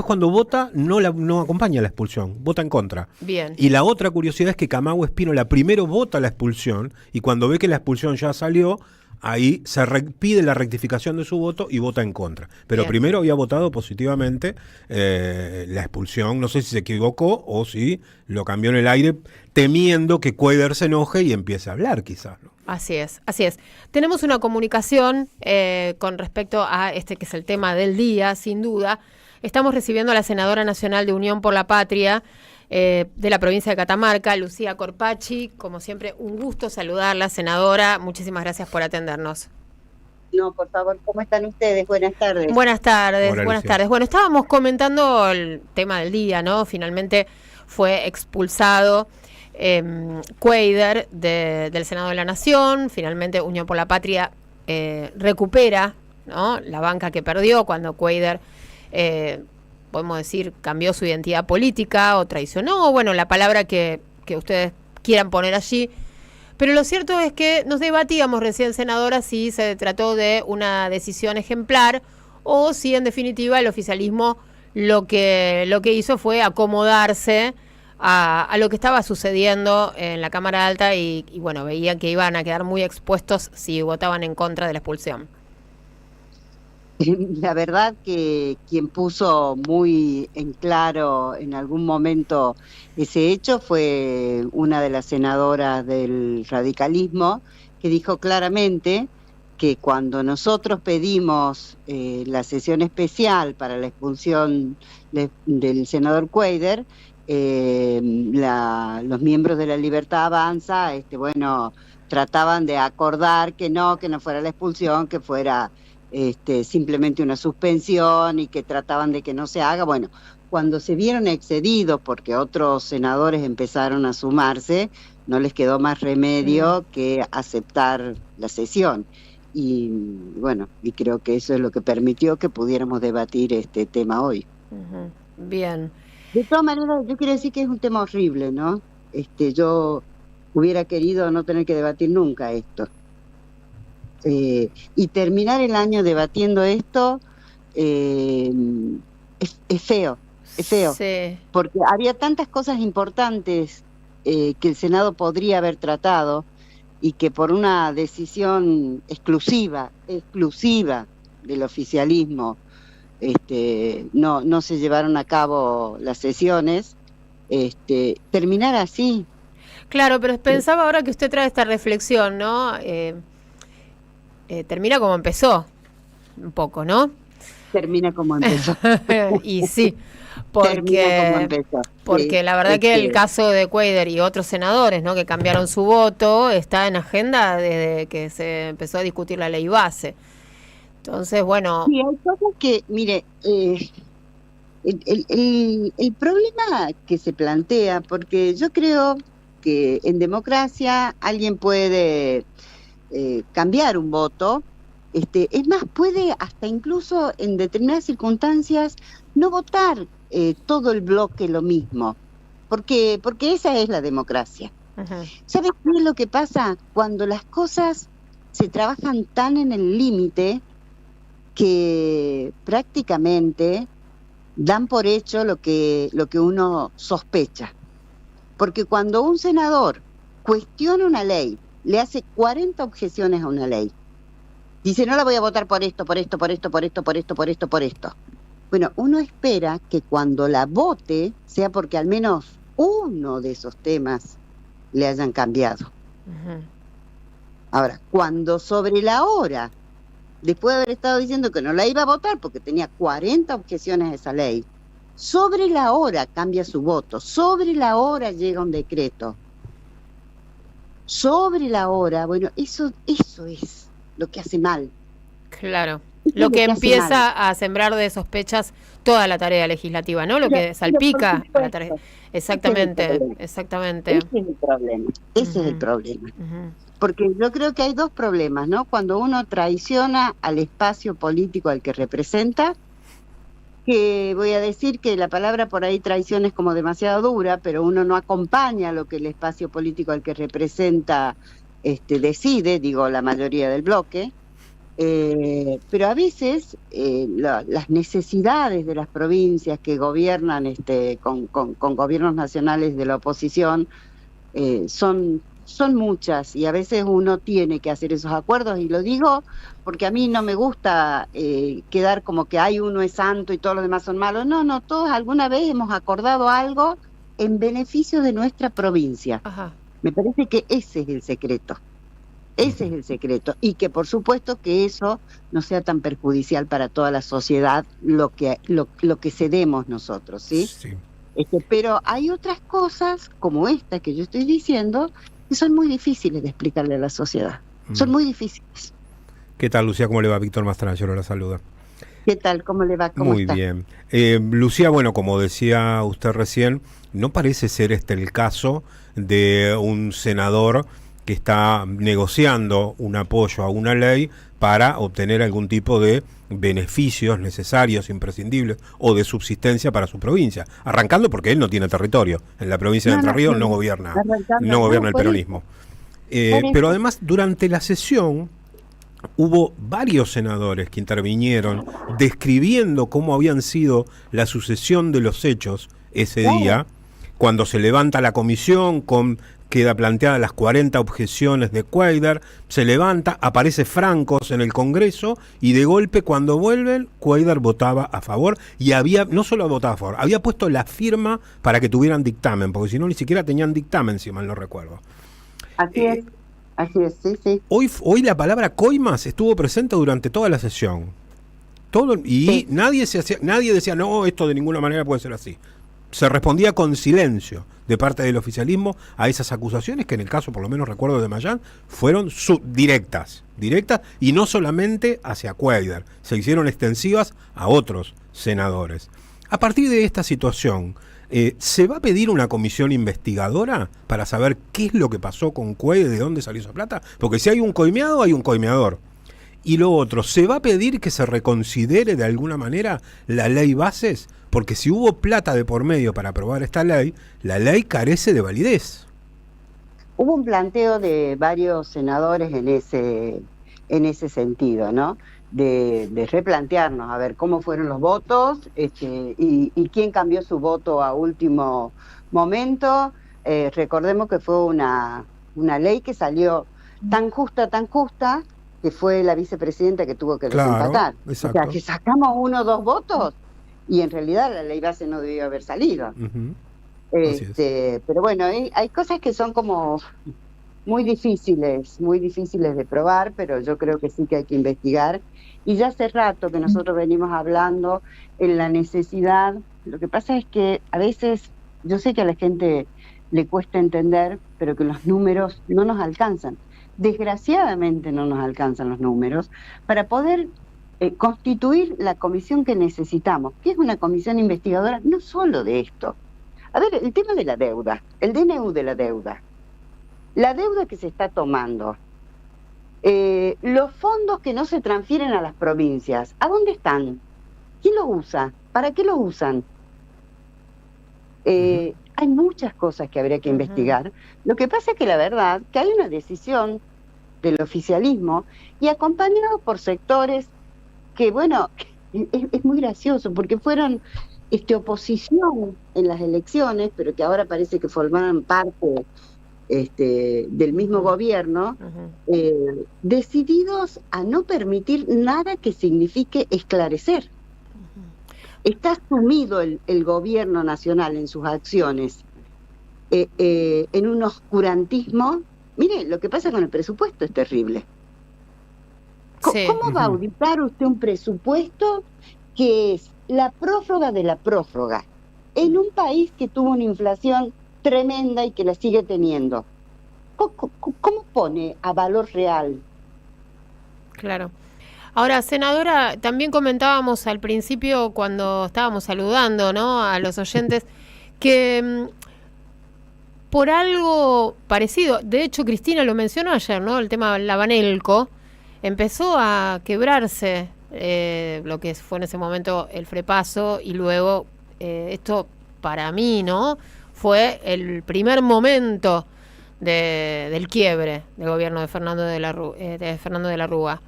cuando vota no acompaña la expulsión, vota en contra. Bien. Y la otra curiosidad es que Camagüe Espínola primero vota la expulsión y cuando ve que la expulsión ya salió, ahí pide la rectificación de su voto y vota en contra. Pero Bien. primero había votado positivamente la expulsión, no sé si se equivocó o si lo cambió en el aire, temiendo que Cuéllar se enoje y empiece a hablar quizás, ¿no? Así es, así es. Tenemos una comunicación con respecto a este que es el tema del día, sin duda. Estamos recibiendo a la senadora nacional de Unión por la Patria de la provincia de Catamarca, Lucía Corpachi. Como siempre, un gusto saludarla, senadora. Muchísimas gracias por atendernos. No, por favor, ¿cómo están ustedes? Buenas tardes. Buenas tardes, Hola, buenas Lucía. tardes. Bueno, estábamos comentando el tema del día, ¿no? Finalmente fue expulsado Cuéllar del Senado de la Nación. Finalmente Unión por la Patria recupera, ¿no?, la banca que perdió cuando Cuéllar, podemos decir, cambió su identidad política o traicionó, bueno, la palabra que ustedes quieran poner allí. Pero lo cierto es que nos debatíamos recién, senadora, si se trató de una decisión ejemplar o si en definitiva el oficialismo lo que hizo fue acomodarse a lo que estaba sucediendo en la Cámara Alta y bueno, veían que iban a quedar muy expuestos si votaban en contra de la expulsión. La verdad que quien puso muy en claro en algún momento ese hecho fue una de las senadoras del radicalismo, que dijo claramente que cuando nosotros pedimos la sesión especial para la expulsión del senador Cuéllar, los miembros de la Libertad Avanza, bueno, trataban de acordar que no fuera la expulsión, que fuera simplemente una suspensión y que trataban de que no se haga. Bueno, cuando se vieron excedidos porque otros senadores empezaron a sumarse, no les quedó más remedio que aceptar la sesión. Y bueno, y creo que eso es lo que permitió que pudiéramos debatir este tema hoy. Bien. De todas maneras, yo quiero decir que es un tema horrible, ¿no? Yo hubiera querido no tener que debatir nunca esto. Y terminar el año debatiendo esto es feo, Sí. porque había tantas cosas importantes que el Senado podría haber tratado y que por una decisión exclusiva del oficialismo no se llevaron a cabo las sesiones. Terminar así. Claro, pero pensaba ahora que usted trae esta reflexión, ¿no? Termina como empezó, un poco, ¿no? Termina como empezó. Y sí, Termina como empezó. porque Sí, la verdad que el caso de Cuéllar y otros senadores, ¿no?, que cambiaron su voto, está en agenda desde que se empezó a discutir la ley base. Entonces, bueno... Sí, hay cosas que, mire, el problema que se plantea, porque yo creo que en democracia alguien puede cambiar un voto, es más, puede hasta incluso en determinadas circunstancias no votar todo el bloque lo mismo, porque esa es la democracia. ¿Sabes qué es lo que pasa? Cuando las cosas se trabajan tan en el límite que prácticamente dan por hecho lo que uno sospecha. Porque cuando un senador cuestiona una ley, le hace 40 objeciones a una ley, dice, no la voy a votar por esto, por esto, por esto, por esto, por esto, por esto, por esto. Bueno, uno espera que cuando la vote sea porque al menos uno de esos temas le hayan cambiado. Ahora, cuando sobre la hora, después de haber estado diciendo que no la iba a votar porque tenía 40 objeciones a esa ley, sobre la hora cambia su voto, sobre la hora llega un decreto, sobre la hora, bueno, eso es lo que hace mal. Claro, lo que empieza a sembrar de sospechas toda la tarea legislativa, ¿no? Lo que salpica a la tarea. Exactamente, exactamente. Ese es el problema, ese es el problema. Porque yo creo que hay dos problemas, ¿no? Cuando uno traiciona al espacio político al que representa, que voy a decir que la palabra por ahí traición es como demasiado dura, pero uno no acompaña lo que el espacio político al que representa decide, digo la mayoría del bloque, Pero a veces las necesidades de las provincias que gobiernan con gobiernos nacionales de la oposición son muchas, y a veces uno tiene que hacer esos acuerdos, y lo digo porque a mí no me gusta quedar como que hay uno es santo y todos los demás son malos. No, todos alguna vez hemos acordado algo en beneficio de nuestra provincia. Ajá. Me parece que ese es el secreto. Ese es el secreto, y que por supuesto que eso no sea tan perjudicial para toda la sociedad, lo que cedemos nosotros, ¿sí? Sí. Pero hay otras cosas, como esta que yo estoy diciendo, que son muy difíciles de explicarle a la sociedad. Son muy difíciles. ¿Qué tal, Lucía? ¿Cómo le va? Víctor Mastrangelo la saluda. ¿Qué tal? ¿Cómo le va? ¿Cómo Muy está? bien. Lucía, bueno, como decía usted recién, no parece ser el caso de un senador que está negociando un apoyo a una ley para obtener algún tipo de beneficios necesarios, imprescindibles o de subsistencia para su provincia. Arrancando porque él no tiene territorio. En la provincia de Entre Ríos no gobierna el peronismo. Pero además, durante la sesión hubo varios senadores que intervinieron describiendo cómo habían sido la sucesión de los hechos ese día, cuando se levanta la comisión queda planteadas las 40 objeciones de Cuéllar, se levanta, aparece Francos en el Congreso, y de golpe cuando vuelven, Cuéllar votaba a favor, y no solo votaba a favor, había puesto la firma para que tuvieran dictamen, porque si no ni siquiera tenían dictamen, si mal no recuerdo. Así es, sí. Hoy la palabra coimas estuvo presente durante toda la sesión. Sí. Nadie decía, no, esto de ninguna manera puede ser así. Se respondía con silencio de parte del oficialismo a esas acusaciones que en el caso, por lo menos recuerdo de Mayán, fueron directas, y no solamente hacia Cuéllar, se hicieron extensivas a otros senadores. A partir de esta situación, ¿se va a pedir una comisión investigadora para saber qué es lo que pasó con Cuéllar, de dónde salió esa plata? Porque si hay un coimeado, hay un coimeador. Y lo otro, ¿se va a pedir que se reconsidere de alguna manera la ley bases? Porque si hubo plata de por medio para aprobar esta ley, la ley carece de validez. Hubo un planteo de varios senadores en ese sentido, ¿no? De replantearnos, a ver cómo fueron los votos, y quién cambió su voto a último momento. Recordemos que fue una ley que salió tan justa, que fue la vicepresidenta que tuvo que desempatar. Exacto. O sea, que sacamos 1 o 2 votos, y en realidad la ley base no debió haber salido. Pero bueno, hay cosas que son como muy difíciles de probar, pero yo creo que sí que hay que investigar. Y ya hace rato que nosotros venimos hablando en la necesidad. Lo que pasa es que a veces, yo sé que a la gente le cuesta entender, pero que los números no nos alcanzan. Desgraciadamente no nos alcanzan los números para poder constituir la comisión que necesitamos, que es una comisión investigadora no solo de esto. A ver, el tema de la deuda, el DNU de la deuda que se está tomando, los fondos que no se transfieren a las provincias, ¿a dónde están? ¿Quién los usa? ¿Para qué los usan? Hay muchas cosas que habría que investigar. Lo que pasa es que la verdad que hay una decisión del oficialismo, y acompañado por sectores que, bueno, es muy gracioso, porque fueron oposición en las elecciones, pero que ahora parece que formaron parte del mismo gobierno, decididos a no permitir nada que signifique esclarecer. Está sumido el gobierno nacional en sus acciones en un oscurantismo. Mire, lo que pasa con el presupuesto es terrible. ¿Cómo va a auditar usted un presupuesto que es la prófuga de la prófuga en un país que tuvo una inflación tremenda y que la sigue teniendo? ¿Cómo pone a valor real? Claro. Ahora, senadora, también comentábamos al principio cuando estábamos saludando, ¿no?, a los oyentes, que por algo parecido, de hecho Cristina lo mencionó ayer, ¿no?, el tema de la Banelco, empezó a quebrarse lo que fue en ese momento el Frepaso, y luego esto para mí, ¿no?, fue el primer momento del quiebre del gobierno de Fernando de la Rúa.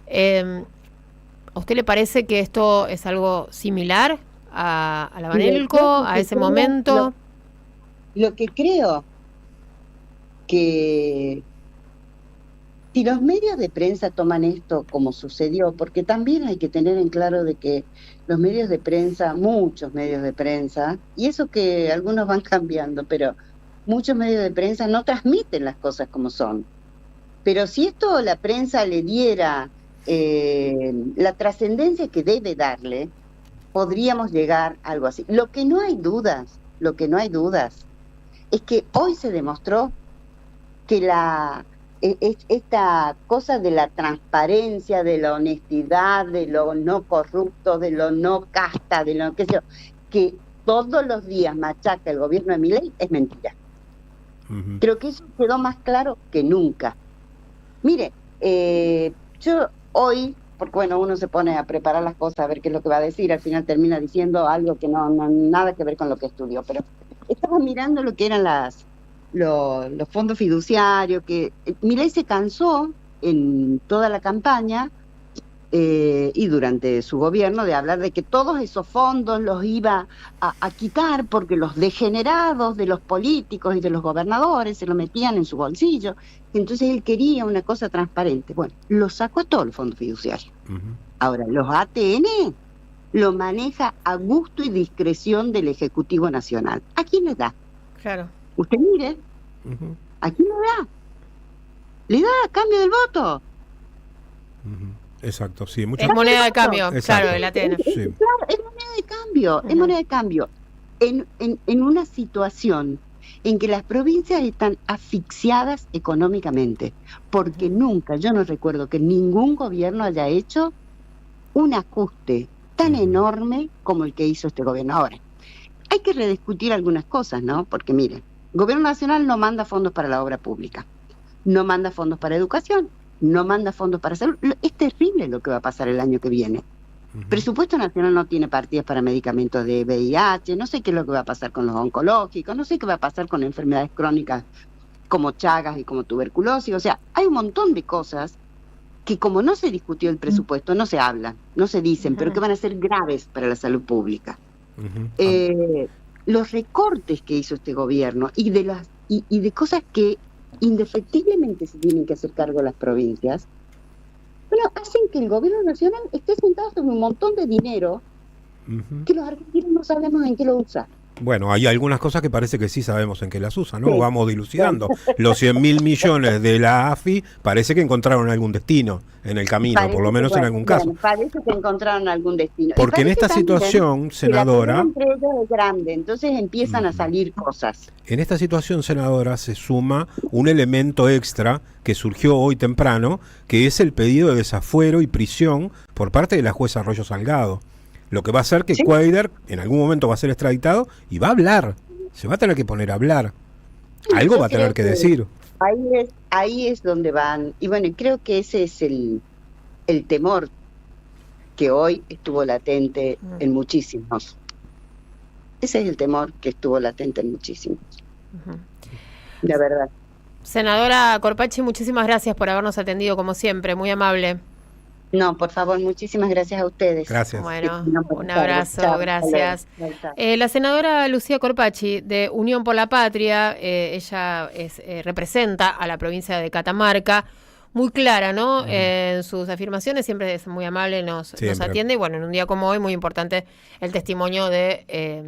¿A usted le parece que esto es algo similar a la Mire, Banelco, yo a ese momento? lo que creo que si los medios de prensa toman esto como sucedió, porque también hay que tener en claro de que los medios de prensa, muchos medios de prensa, y eso que algunos van cambiando, pero muchos medios de prensa no transmiten las cosas como son. Pero si esto la prensa le diera la trascendencia que debe darle, podríamos llegar a algo así. Lo que no hay dudas es que hoy se demostró que esta cosa de la transparencia, de la honestidad, de lo no corrupto, de lo no casta, de lo que todos los días machaca el gobierno de Milei, es mentira. Creo que eso quedó más claro que nunca. Mire, yo hoy, porque bueno, uno se pone a preparar las cosas, a ver qué es lo que va a decir, al final termina diciendo algo que no nada que ver con lo que estudió, pero estaba mirando lo que eran los fondos fiduciarios, que Milei se cansó en toda la campaña y durante su gobierno de hablar de que todos esos fondos los iba a quitar porque los degenerados de los políticos y de los gobernadores se lo metían en su bolsillo. Entonces él quería una cosa transparente. Bueno, lo sacó a todos los fondos fiduciarios. Ahora, los ATN lo maneja a gusto y discreción del Ejecutivo Nacional. ¿A quién le da? Claro. Usted mire, ¿a quién le da? Le da a cambio del voto. Exacto, sí. Es moneda de cambio, Exacto. claro, el ATN. Sí. Claro, es moneda de cambio, es moneda de cambio. En una situación en que las provincias están asfixiadas económicamente, porque nunca, yo no recuerdo que ningún gobierno haya hecho un ajuste tan enorme como el que hizo este gobierno. Ahora, hay que rediscutir algunas cosas, ¿no? Porque mire, el gobierno nacional no manda fondos para la obra pública, no manda fondos para educación, no manda fondos para salud. Es terrible lo que va a pasar el año que viene. Presupuesto Nacional no tiene partidas para medicamentos de VIH, no sé qué es lo que va a pasar con los oncológicos, no sé qué va a pasar con enfermedades crónicas como Chagas y como tuberculosis. O sea, hay un montón de cosas que como no se discutió el presupuesto, no se hablan, no se dicen, pero que van a ser graves para la salud pública. Los recortes que hizo este gobierno y de cosas que indefectiblemente se tienen que hacer cargo las provincias, bueno, hacen que el gobierno nacional esté sentado sobre un montón de dinero que los argentinos no sabemos en qué lo usa. Bueno, hay algunas cosas que parece que sí sabemos en qué las usa, ¿no? Sí. Vamos dilucidando. Los 100.000 millones de la AFI parece que encontraron algún destino en el camino, por lo menos en algún caso. Parece que encontraron algún destino. Porque en esta situación, senadora... entre ellos es grande, entonces empiezan a salir cosas. En esta situación, senadora, se suma un elemento extra que surgió hoy temprano, que es el pedido de desafuero y prisión por parte de la jueza Arroyo Salgado. Lo que va a hacer que Cuéllar en algún momento va a ser extraditado y va a hablar. Se va a tener que poner a hablar. Algo va a tener que decir. Ahí es donde van. Y bueno, creo que ese es el temor que hoy estuvo latente en muchísimos. Ese es el temor que estuvo latente en muchísimos. La verdad. Senadora Corpacci, muchísimas gracias por habernos atendido como siempre. Muy amable. No, por favor, muchísimas gracias a ustedes. Gracias. Bueno, un abrazo, chao, gracias. La senadora Lucía Corpacci, de Unión por la Patria, ella representa a la provincia de Catamarca, muy clara, ¿no? En sus afirmaciones, siempre es muy amable, nos atiende, y bueno, en un día como hoy, muy importante el testimonio de